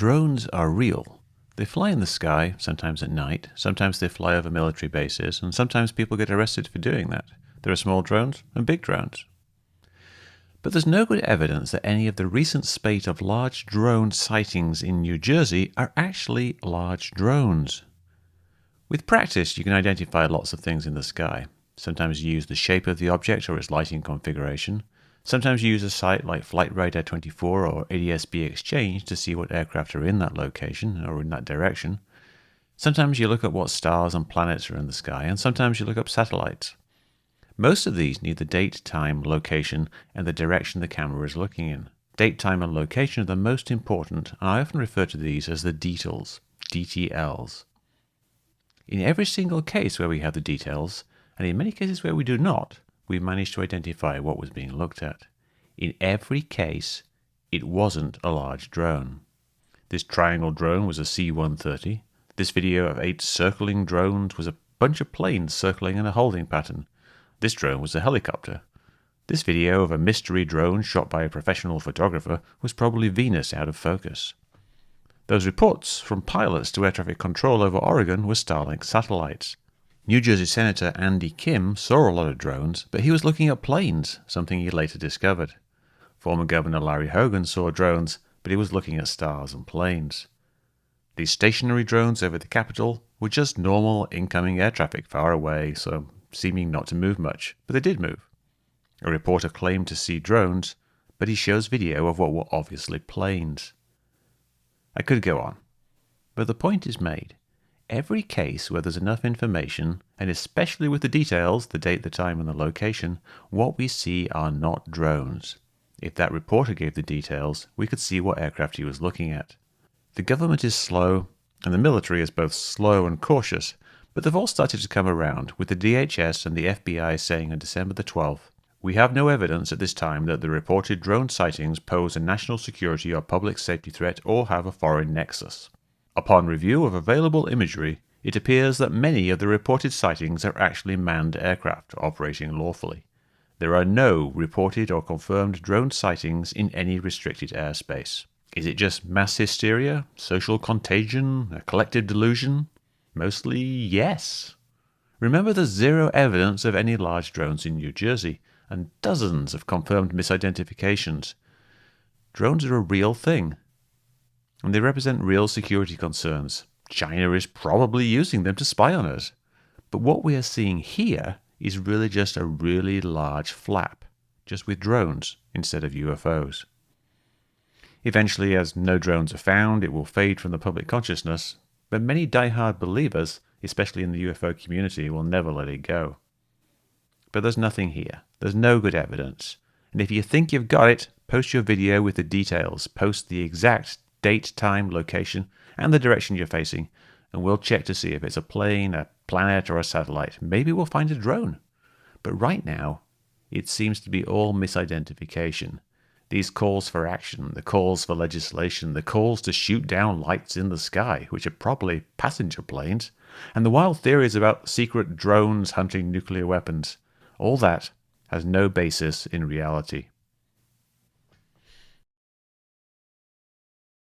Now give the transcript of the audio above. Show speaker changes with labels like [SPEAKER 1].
[SPEAKER 1] Drones are real. They fly in the sky, sometimes at night, sometimes they fly over military bases, and sometimes people get arrested for doing that. There are small drones and big drones. But there's no good evidence that any of the recent spate of large drone sightings in New Jersey are actually large drones. With practice, you can identify lots of things in the sky. Sometimes you use the shape of the object or its lighting configuration. Sometimes you use a site like Flight Radar 24 or ADS-B Exchange to see what aircraft are in that location or in that direction. Sometimes you look at what stars and planets are in the sky, and sometimes you look up satellites. Most of these need the date, time, location, and the direction the camera is looking in. Date, time, and location are the most important, and I often refer to these as the details, DTLs. In every single case where we have the details, and in many cases where we do not, we managed to identify what was being looked at. In every case, it wasn't a large drone. This triangle drone was a C-130. This video of 8 circling drones was a bunch of planes circling in a holding pattern. This drone was a helicopter. This video of a mystery drone shot by a professional photographer was probably Venus out of focus. Those reports from pilots to air traffic control over Oregon were Starlink satellites. New Jersey Senator Andy Kim saw a lot of drones, but he was looking at planes, something he later discovered. Former Governor Larry Hogan saw drones, but he was looking at stars and planes. These stationary drones over the Capitol were just normal incoming air traffic far away, so seeming not to move much, but they did move. A reporter claimed to see drones, but he shows video of what were obviously planes. I could go on, but the point is made. Every case where there's enough information, and especially with the details, the date, the time, and the location, what we see are not drones. If that reporter gave the details, we could see what aircraft he was looking at. The government is slow, and the military is both slow and cautious, but they've all started to come around, with the DHS and the FBI saying on December the 12th, "We have no evidence at this time that the reported drone sightings pose a national security or public safety threat or have a foreign nexus. Upon review of available imagery, it appears that many of the reported sightings are actually manned aircraft operating lawfully. There are no reported or confirmed drone sightings in any restricted airspace." Is it just mass hysteria, social contagion, a collective delusion? Mostly yes. Remember, there's zero evidence of any large drones in New Jersey, and dozens of confirmed misidentifications. Drones are a real thing, and they represent real security concerns. China is probably using them to spy on us. But what we are seeing here is really just a really large flap, just with drones instead of UFOs. Eventually, as no drones are found, it will fade from the public consciousness, but many die-hard believers, especially in the UFO community, will never let it go. But there's nothing here. There's no good evidence. And if you think you've got it, post your video with the details. Post the exact date, time, location, and the direction you're facing, and we'll check to see if it's a plane, a planet, or a satellite. Maybe we'll find a drone. But right now, it seems to be all misidentification. These calls for action, the calls for legislation, the calls to shoot down lights in the sky, which are probably passenger planes, and the wild theories about secret drones hunting nuclear weapons, all that has no basis in reality.